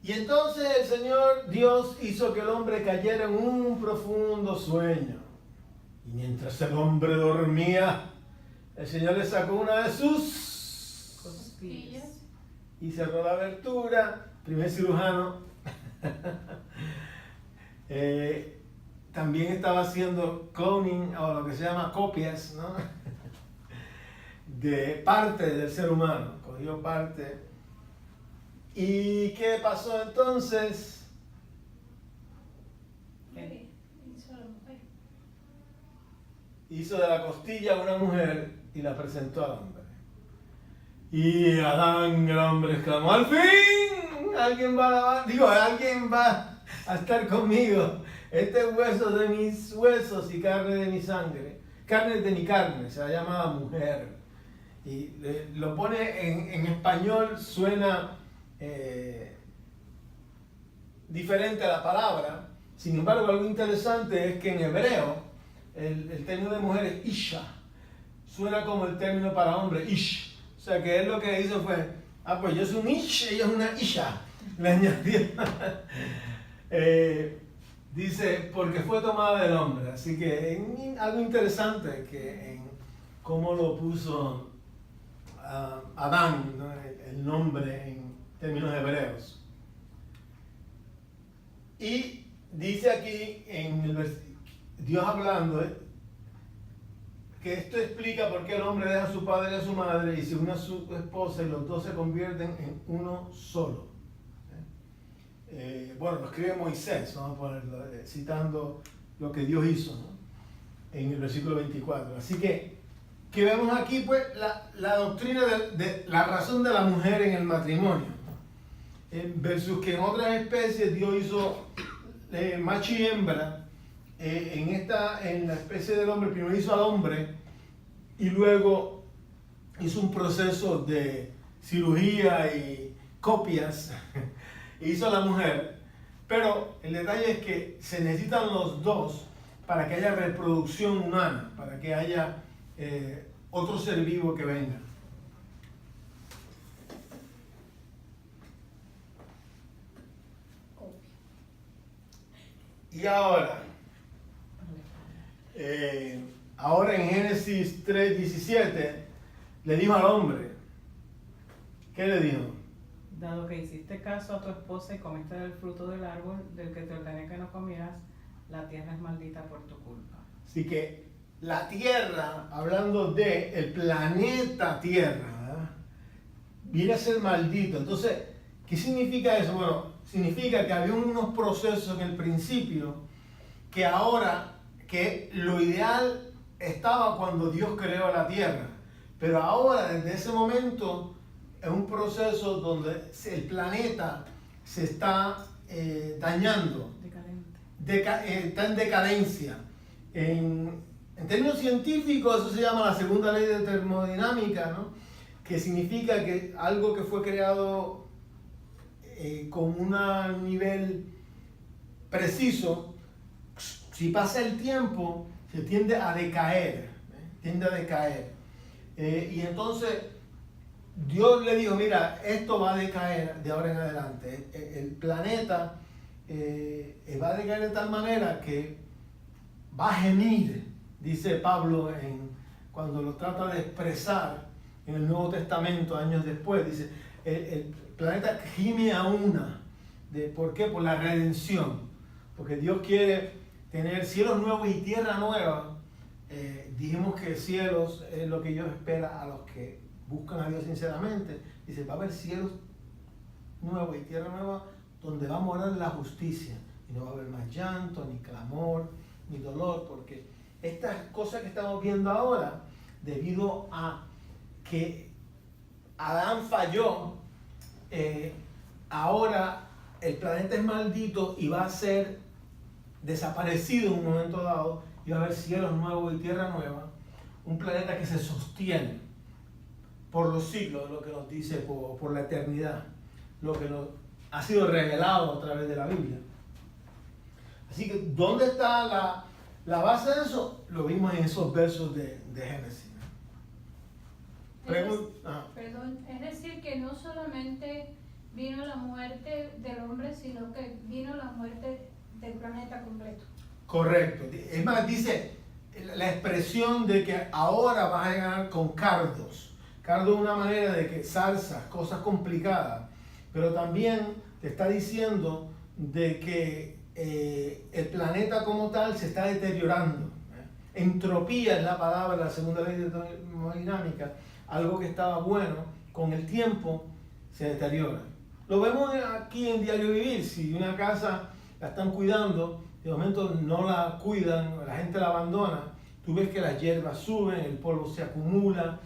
Y entonces el Señor Dios hizo que el hombre cayera en un profundo sueño. Y mientras el hombre dormía, el Señor le sacó una de sus Costillas. y cerró la abertura. Primer cirujano. También estaba haciendo cloning, o lo que se llama copias, ¿no? De parte del ser humano. Cogió parte. ¿Y qué pasó entonces? Hizo la mujer. Hizo de la costilla una mujer y la presentó al hombre. Y Adán, el hombre, exclamó: ¡al fin! Alguien va a estar conmigo. Este es hueso de mis huesos y carne de mi sangre. Carne de mi carne, se la llama mujer. Y lo pone en español, suena diferente a la palabra. Sin embargo, algo interesante es que en hebreo el término de mujer es isha. Suena como el término para hombre, ish. O sea que él lo que hizo fue: pues yo soy un ish, ella es una isha. Le añadió. Dice, porque fue tomada del hombre. Así que algo interesante que en cómo lo puso Adán, ¿no? El nombre en términos hebreos. Y dice aquí, Dios hablando, que esto explica por qué el hombre deja a su padre y a su madre y se une a su esposa y los dos se convierten en uno solo. Bueno, lo escribe Moisés, vamos a ponerlo, citando lo que Dios hizo, ¿no? En el versículo 24. Así que vemos aquí pues la doctrina de la razón de la mujer en el matrimonio, versus que en otras especies Dios hizo macho y hembra. En la especie del hombre primero hizo al hombre y luego hizo un proceso de cirugía y copias hizo a la mujer, pero el detalle es que se necesitan los dos para que haya reproducción humana, para que haya otro ser vivo que venga. Y ahora en Génesis 3:17 le dijo al hombre, ¿qué le dijo? Dado que hiciste caso a tu esposa y comiste del fruto del árbol del que te ordené que no comieras, la tierra es maldita por tu culpa. Así que la tierra, hablando de el planeta Tierra, ¿verdad?, viene a ser maldito. Entonces, ¿qué significa eso? Bueno, significa que había unos procesos en el principio que ahora, que lo ideal estaba cuando Dios creó la tierra, pero ahora desde ese momento es un proceso donde el planeta se está dañando, Decadente. está en decadencia. En términos científicos eso se llama la segunda ley de termodinámica, ¿no? Que significa que algo que fue creado con un nivel preciso, si pasa el tiempo, se tiende a decaer, y entonces Dios le dijo, mira, esto va a decaer de ahora en adelante. El planeta va a decaer de tal manera que va a gemir, dice Pablo cuando lo trata de expresar en el Nuevo Testamento años después. Dice, el planeta gime a una. ¿Por qué? Por la redención. Porque Dios quiere tener cielos nuevos y tierra nueva. Dijimos que cielos es lo que Dios espera a los que buscan a Dios sinceramente. Dice, va a haber cielos nuevos y tierra nueva donde va a morar la justicia. Y no va a haber más llanto, ni clamor, ni dolor, porque estas cosas que estamos viendo ahora, debido a que Adán falló, ahora el planeta es maldito y va a ser desaparecido en un momento dado, y va a haber cielos nuevos y tierra nueva, un planeta que se sostiene por los siglos, lo que nos dice por la eternidad, lo que nos ha sido revelado a través de la Biblia. Así que, ¿dónde está la base de eso? Lo vimos en esos versos de Génesis. Perdón, es decir, que no solamente vino la muerte del hombre, sino que vino la muerte del planeta completo. Correcto. Es más, dice la expresión de que ahora vas a llegar con cardos. Cardo es una manera de que zarzas, cosas complicadas, pero también te está diciendo de que el planeta como tal se está deteriorando. Entropía es la palabra, la segunda ley de termodinámica. Algo que estaba bueno, con el tiempo se deteriora. Lo vemos aquí en Diario Vivir. Si una casa la están cuidando, de momento no la cuidan, la gente la abandona, tú ves que las hierbas suben, el polvo se acumula,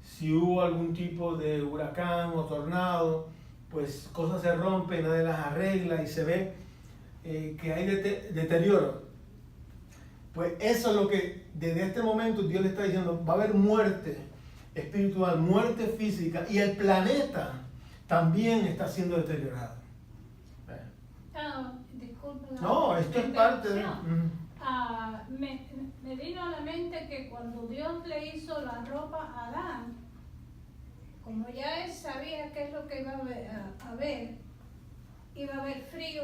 si hubo algún tipo de huracán o tornado, pues cosas se rompen, nadie las arregla y se ve que hay deterioro. Pues eso es lo que desde este momento Dios le está diciendo, va a haber muerte espiritual, muerte física, y el planeta también está siendo deteriorado. Disculpe. No, esto es parte de... Me vino a la mente que cuando Dios le hizo la ropa a Adán, como ya él sabía qué es lo que iba a haber, iba a haber frío,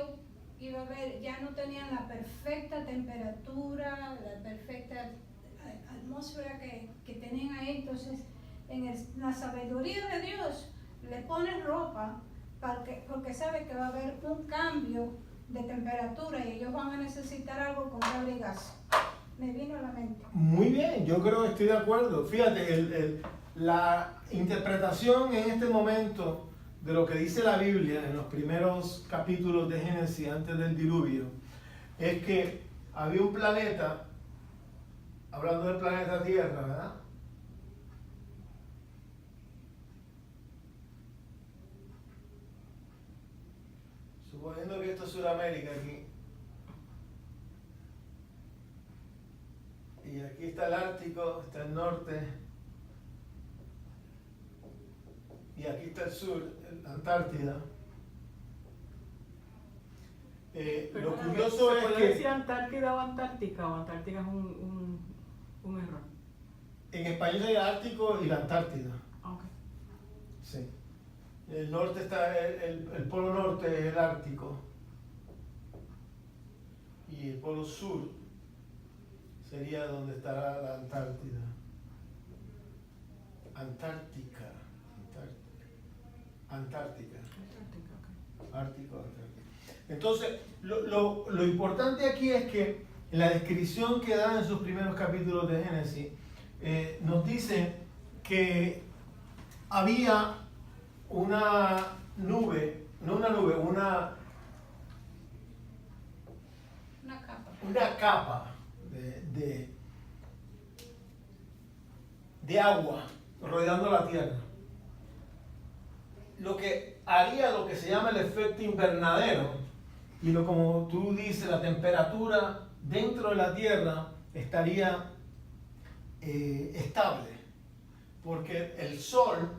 iba a haber, ya no tenían la perfecta temperatura, la perfecta atmósfera que tenían ahí. Entonces, la sabiduría de Dios le pone ropa porque sabe que va a haber un cambio de temperatura y ellos van a necesitar algo con que abrigarse. Me vino a la mente. Muy bien, yo creo que estoy de acuerdo. Fíjate, la interpretación en este momento de lo que dice la Biblia en los primeros capítulos de Génesis antes del diluvio es que había un planeta, hablando del planeta Tierra, ¿verdad? Suponiendo que esto es Sudamérica aquí. Y aquí está el Ártico, está el norte. Y aquí está el sur, la Antártida. Lo curioso es ¿se puede que decir Antártida o Antártica? ¿O Antártica es un error? en español hay el Ártico y la Antártida. Okay. Sí. El norte está, el polo norte es el Ártico. Y el polo sur sería donde estará la Antártida. Antártica. Antártica, okay. Ártico, Antártica. Entonces, lo importante aquí es que en la descripción que da en sus primeros capítulos de Génesis, nos dice que había una nube, una capa de agua rodeando la tierra. Lo que haría lo que se llama el efecto invernadero, y como tú dices, la temperatura dentro de la tierra estaría estable, porque el sol,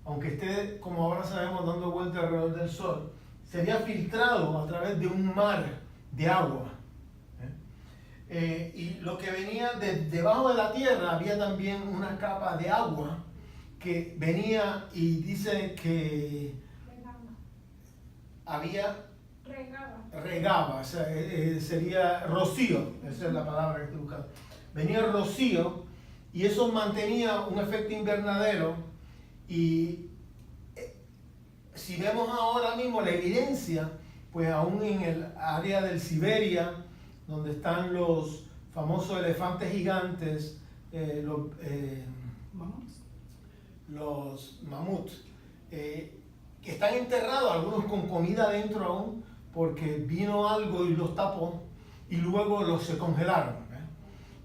aunque esté, como ahora sabemos, dando vueltas alrededor del sol, sería filtrado a través de un mar de agua. Y lo que venía debajo de la tierra había también una capa de agua que venía, y dice que regaba, o sea, sería rocío, esa es la palabra que estoy buscando. Venía rocío y eso mantenía un efecto invernadero. Y si vemos ahora mismo la evidencia, pues aún en el área del Siberia, donde están los famosos elefantes gigantes, los mamuts, que están enterrados, algunos con comida dentro aún, porque vino algo y los tapó, y luego se congelaron.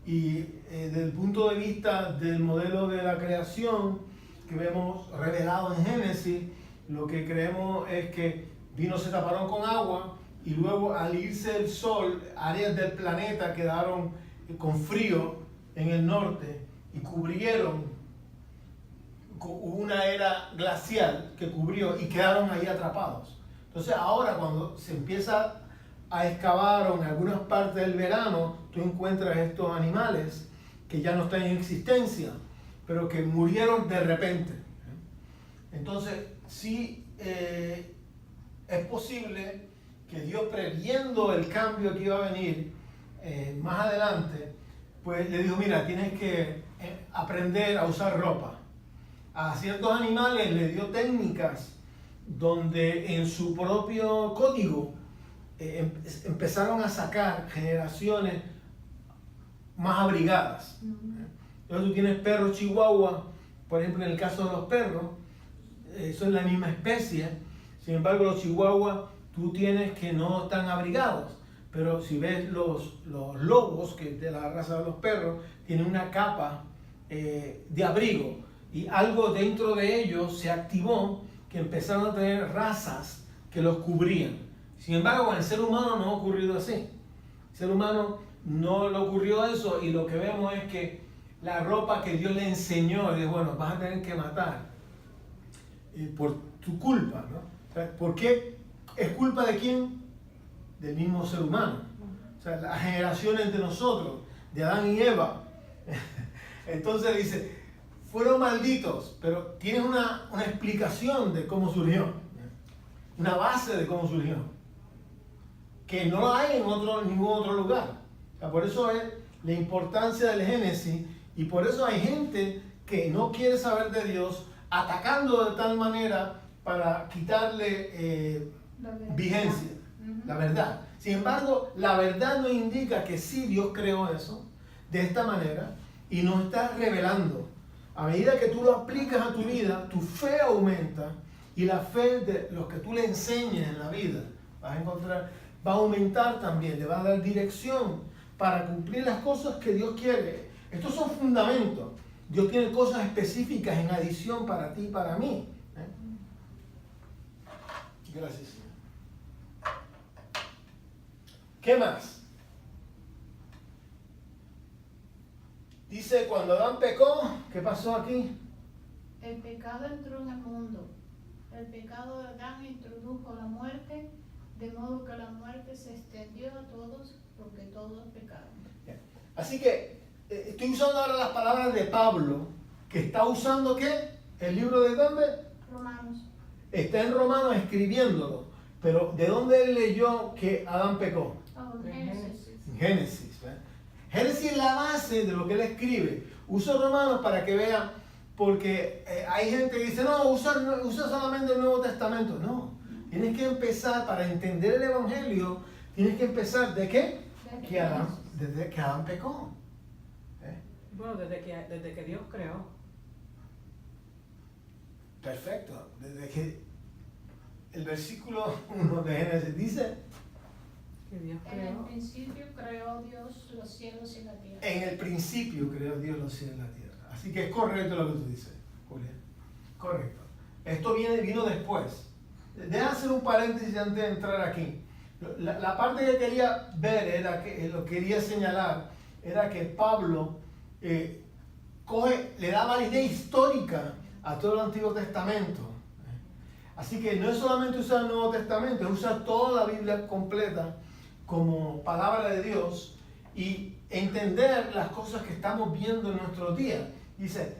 Y desde el punto de vista del modelo de la creación que vemos revelado en Génesis, lo que creemos es que vino, se taparon con agua y luego al irse el sol, áreas del planeta quedaron con frío en el norte y cubrieron, hubo una era glacial que cubrió y quedaron ahí atrapados. Entonces ahora cuando se empieza a excavar o en algunas partes del verano, tú encuentras estos animales que ya no están en existencia, pero que murieron de repente. Entonces, sí es posible que Dios, previendo el cambio que iba a venir más adelante, pues le dijo, mira, tienes que aprender a usar ropa. A ciertos animales le dio técnicas donde en su propio código empezaron a sacar generaciones más abrigadas. Entonces tú tienes perros chihuahua, por ejemplo en el caso de los perros, son la misma especie, sin embargo los chihuahuas tú tienes que no están abrigados, pero si ves los lobos, que de la raza de los perros, tienen una capa de abrigo y algo dentro de ellos se activó que empezaron a tener razas que los cubrían. Sin embargo, con el ser humano no ha ocurrido así. El ser humano no le ocurrió eso y lo que vemos es que la ropa que Dios le enseñó, le dijo, bueno, vas a tener que matar por tu culpa, ¿no? O sea, ¿por qué? ¿Es culpa de quién? Del mismo ser humano. O sea, las generaciones de nosotros, de Adán y Eva. Entonces dice, fueron malditos, pero tienes una explicación de cómo surgió, una base de cómo surgió, que no la hay en ningún otro lugar. O sea, por eso es la importancia del Génesis, y por eso hay gente que no quiere saber de Dios, atacando de tal manera para quitarle vigencia, la verdad. Sin embargo, la verdad nos indica que sí, Dios creó eso de esta manera y nos está revelando. A medida que tú lo aplicas a tu vida, tu fe aumenta y la fe de los que tú le enseñes en la vida vas a encontrar, va a aumentar también, le va a dar dirección para cumplir las cosas que Dios quiere. Estos son fundamentos. Dios tiene cosas específicas en adición para ti y para mí. Gracias, Señor. ¿Qué más? Dice, cuando Adán pecó, ¿qué pasó aquí? El pecado entró en el mundo. El pecado de Adán introdujo la muerte, de modo que la muerte se extendió a todos, porque todos pecaron. Así que estoy usando ahora las palabras de Pablo, que está usando ¿qué? ¿El libro de dónde? Romanos. Está en Romanos escribiéndolo, pero ¿de dónde él leyó que Adán pecó? Génesis. Génesis. Génesis es la base de lo que él escribe. Uso Romanos para que vean, porque hay gente que dice, no, usa solamente el Nuevo Testamento. No, tienes que empezar, para entender el Evangelio, tienes que empezar ¿de qué? Desde que Adán pecó. Bueno, desde que Dios creó. Perfecto. Desde que el versículo 1 de Génesis dice, Que Dios En el creó. principio creó Dios los cielos y la tierra. en el principio creó Dios los cielos y la tierra. Así que es correcto lo que tú dices, Julia. Correcto. Esto vino después. Deja hacer un paréntesis antes de entrar aquí. La parte que quería ver, lo que quería señalar, era que Pablo le da validez histórica a todo el Antiguo Testamento. Así que no es solamente usar el Nuevo Testamento, es usar toda la Biblia completa como palabra de Dios y entender las cosas que estamos viendo en nuestros días. Dice,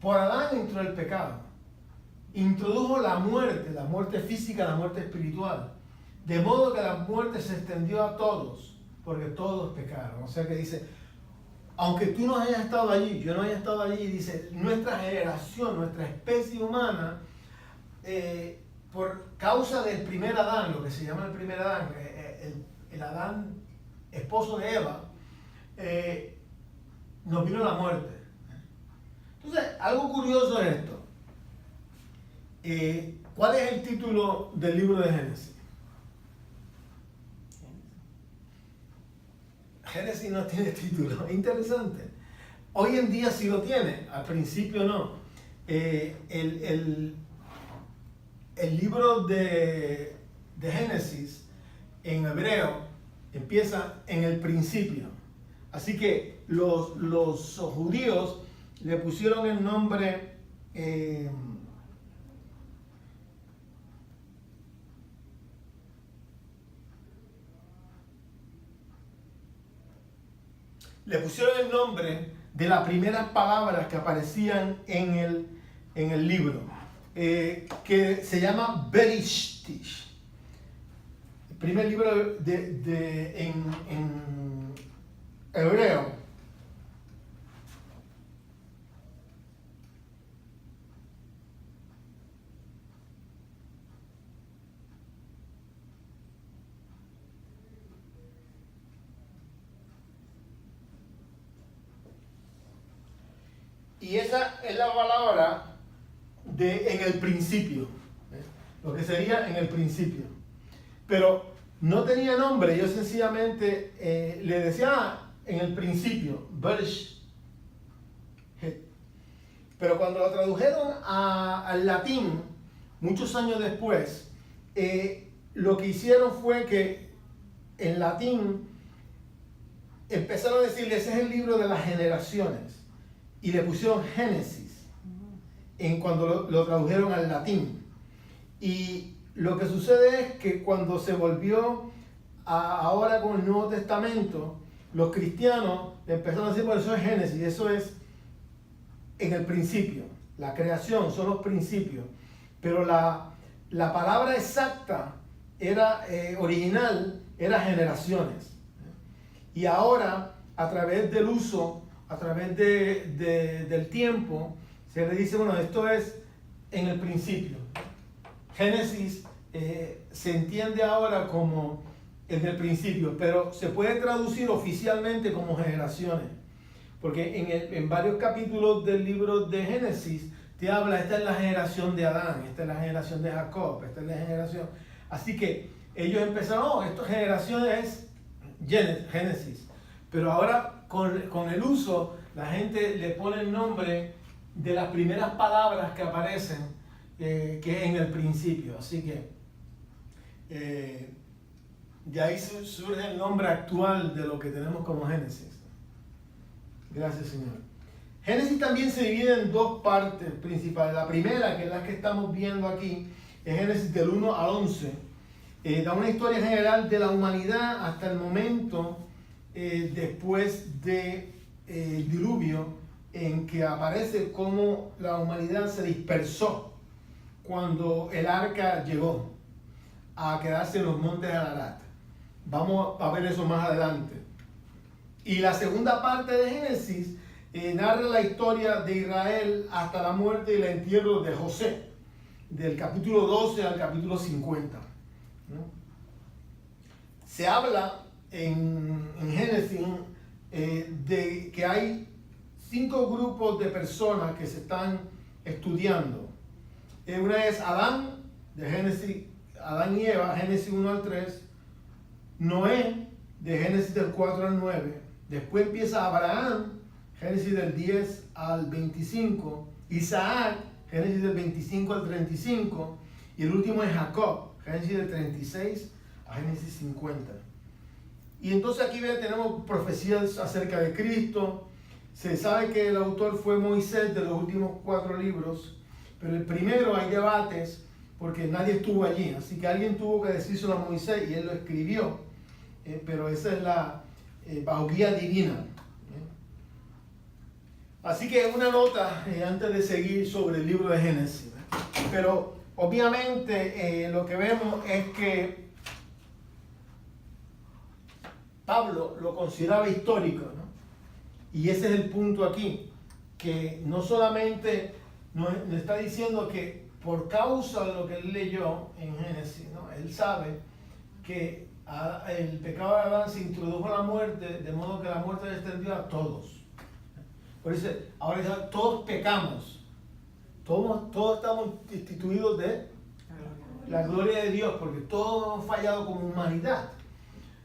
por Adán entró el pecado, introdujo la muerte física, la muerte espiritual, de modo que la muerte se extendió a todos, porque todos pecaron. O sea que dice, aunque tú no hayas estado allí, yo no haya estado allí, dice, nuestra generación, nuestra especie humana, por causa del primer Adán, lo que se llama el primer Adán, el Adán esposo de Eva, nos vino la muerte. Entonces, algo curioso es esto. ¿Cuál es el título del libro de Génesis? Génesis no tiene título. Es interesante. Hoy en día sí lo tiene, al principio no. El libro de Génesis en hebreo empieza en el principio. Así que los judíos le pusieron el nombre de las primeras palabras que aparecían en el libro, que se llama Bereshit. El primer libro en hebreo. Y esa es la palabra en el principio, lo que sería en el principio. Pero no tenía nombre, yo sencillamente le decía en el principio, Bereshit. Pero cuando lo tradujeron al latín, muchos años después, lo que hicieron fue que en latín empezaron a decirle, ese es el libro de las generaciones. Y le pusieron Génesis cuando lo tradujeron al latín. Y lo que sucede es que cuando se volvió ahora con el Nuevo Testamento, los cristianos empezaron a decir, bueno, eso es Génesis, eso es en el principio, la creación, son los principios. Pero la palabra exacta original era generaciones. Y ahora, a través del uso, a través del tiempo, se le dice, bueno, esto es en el principio. Génesis se entiende ahora como en el principio, pero se puede traducir oficialmente como generaciones. Porque en varios capítulos del libro de Génesis te habla, esta es la generación de Adán, esta es la generación de Jacob, esta es la generación. Así que ellos empezaron, esta generación es Génesis. Pero ahora con el uso, la gente le pone el nombre de las primeras palabras que aparecen, que es en el principio. Así que de ahí surge el nombre actual de lo que tenemos como Génesis. Gracias, Señor. Génesis también se divide en dos partes principales. La primera, que es la que estamos viendo aquí, es Génesis del 1 al 11. Da una historia general de la humanidad hasta el momento después del diluvio, en que aparece cómo la humanidad se dispersó cuando el arca llegó a quedarse en los montes de Ararat. Vamos a ver eso más adelante. Y la segunda parte de Génesis narra la historia de Israel hasta la muerte y el entierro de José, del capítulo 12 al capítulo 50. ¿No? Se habla en Génesis de que hay 5 grupos de personas que se están estudiando. Una es Adán, de Génesis, Adán y Eva, Génesis 1 al 3, Noé, de Génesis del 4 al 9, después empieza Abraham, Génesis del 10 al 25, Isaac, Génesis del 25 al 35, y el último es Jacob, Génesis del 36 a Génesis 50. Y entonces aquí tenemos profecías acerca de Cristo. Se sabe que el autor fue Moisés de los últimos 4 libros, pero el primero hay debates porque nadie estuvo allí, así que alguien tuvo que decírselo a Moisés y él lo escribió, pero esa es la bajo guía divina. Así que una nota antes de seguir sobre el libro de Génesis. Pero obviamente lo que vemos es que Pablo lo consideraba histórico, ¿no? Y ese es el punto aquí, que no solamente nos está diciendo que por causa de lo que él leyó en Génesis, ¿no? Él sabe que el pecado de Adán se introdujo a la muerte, de modo que la muerte le extendió a todos. Por eso, ahora dice, todos pecamos, todos estamos destituidos de la gloria de Dios, porque todos hemos fallado como humanidad.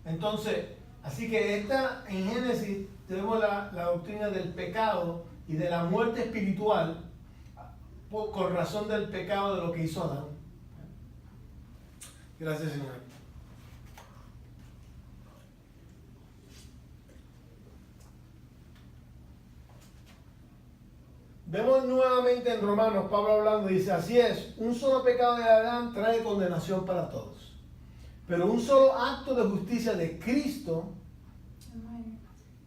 Entonces, Así que en Génesis tenemos la doctrina del pecado y de la muerte espiritual con razón del pecado de lo que hizo Adán. Gracias, Señor. Vemos nuevamente en Romanos, Pablo hablando, dice, así es, un solo pecado de Adán trae condenación para todos. Pero un solo acto de justicia de Cristo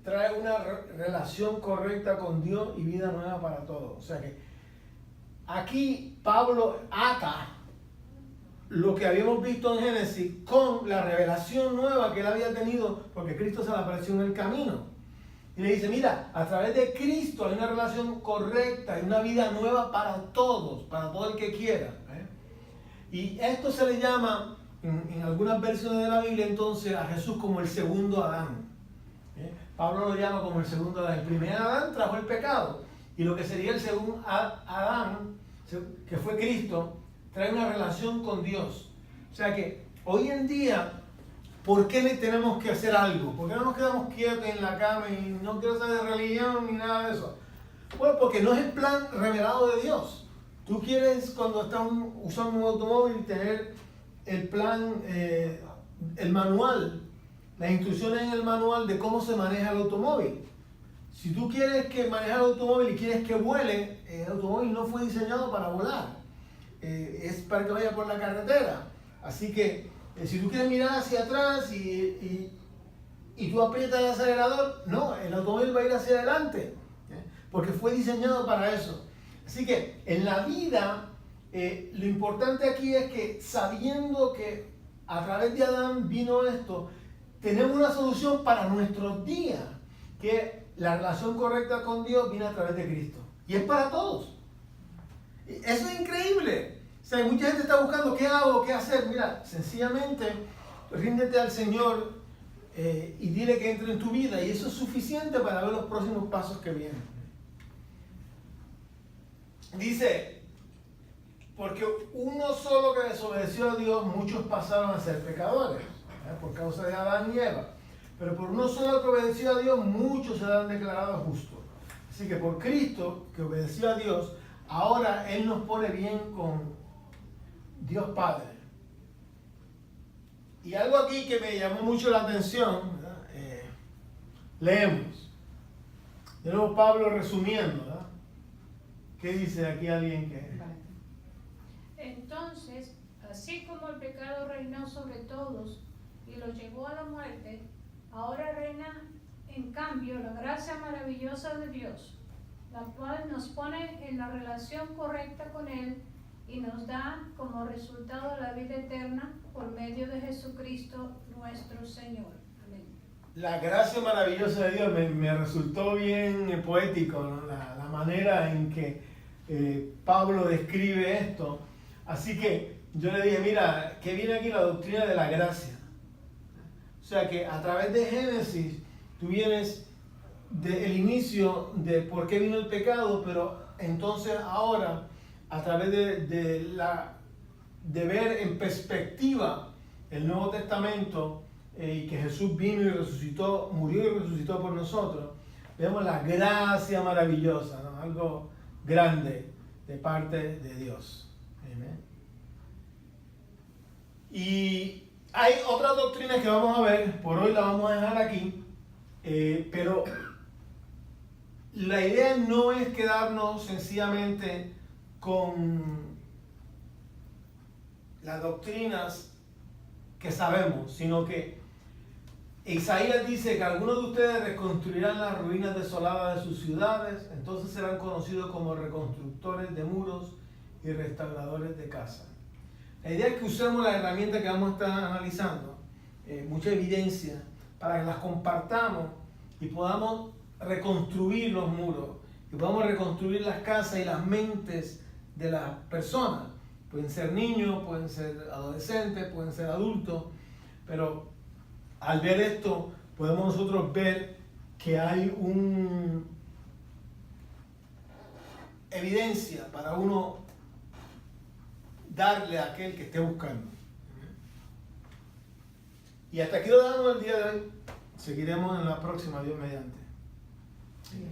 trae una relación correcta con Dios y vida nueva para todos. O sea que aquí Pablo ata lo que habíamos visto en Génesis con la revelación nueva que él había tenido porque Cristo se le apareció en el camino. Y le dice, mira, a través de Cristo hay una relación correcta, hay una vida nueva para todos, para todo el que quiera. Y esto se le llama, en algunas versiones de la Biblia, entonces a Jesús como el segundo Adán. Pablo lo llama como el segundo Adán. El primer Adán trajo el pecado. Y lo que sería el segundo Adán, que fue Cristo, trae una relación con Dios. O sea que hoy en día, ¿por qué le tenemos que hacer algo? ¿Por qué no nos quedamos quietos en la cama y no quiero saber de religión ni nada de eso? Bueno, porque no es el plan revelado de Dios. Tú quieres, cuando estás usando un automóvil, tener el plan, el manual, las instrucciones en el manual de cómo se maneja el automóvil. Si tú quieres que maneje el automóvil y quieres que vuele, el automóvil no fue diseñado para volar. Es para que vaya por la carretera. Así que si tú quieres mirar hacia atrás y tú aprietas el acelerador, no, el automóvil va a ir hacia adelante, porque fue diseñado para eso. Así que en la vida, lo importante aquí es que sabiendo que a través de Adán vino esto, tenemos una solución para nuestros días, que la relación correcta con Dios viene a través de Cristo. Y es para todos. Eso es increíble. O sea, mucha gente está buscando qué hago, qué hacer. Mira, sencillamente ríndete al Señor y dile que entre en tu vida. Y eso es suficiente para ver los próximos pasos que vienen. Dice, porque uno solo que desobedeció a Dios, muchos pasaron a ser pecadores, por causa de Adán y Eva. Pero por uno solo que obedeció a Dios, muchos se han declarado justos. Así que por Cristo, que obedeció a Dios, ahora Él nos pone bien con Dios Padre. Y algo aquí que me llamó mucho la atención, leemos. De nuevo Pablo resumiendo, ¿verdad? ¿Qué dice aquí alguien que...? Entonces, así como el pecado reinó sobre todos y los llevó a la muerte, ahora reina en cambio la gracia maravillosa de Dios, la cual nos pone en la relación correcta con Él y nos da como resultado la vida eterna por medio de Jesucristo nuestro Señor. Amén. La gracia maravillosa de Dios me resultó bien poético, ¿no? La manera en que Pablo describe esto. Así que yo le dije, mira, que viene aquí la doctrina de la gracia. O sea que a través de Génesis tú vienes del inicio de por qué vino el pecado, pero entonces ahora a través de ver en perspectiva el Nuevo Testamento y que Jesús vino y resucitó, murió y resucitó por nosotros, vemos la gracia maravillosa, ¿no? Algo grande de parte de Dios. Amén. Y hay otras doctrinas que vamos a ver, por hoy la vamos a dejar aquí, pero la idea no es quedarnos sencillamente con las doctrinas que sabemos, sino que Isaías dice que algunos de ustedes reconstruirán las ruinas desoladas de sus ciudades, entonces serán conocidos como reconstructores de muros y restauradores de casas. La idea es que usemos la herramienta que vamos a estar analizando, mucha evidencia, para que las compartamos y podamos reconstruir los muros, y podamos reconstruir las casas y las mentes de las personas. Pueden ser niños, pueden ser adolescentes, pueden ser adultos, pero al ver esto podemos nosotros ver que hay evidencia para uno darle a aquel que esté buscando. Y hasta aquí lo damos el día de hoy. seguiremos en la próxima, Dios mediante. Sí.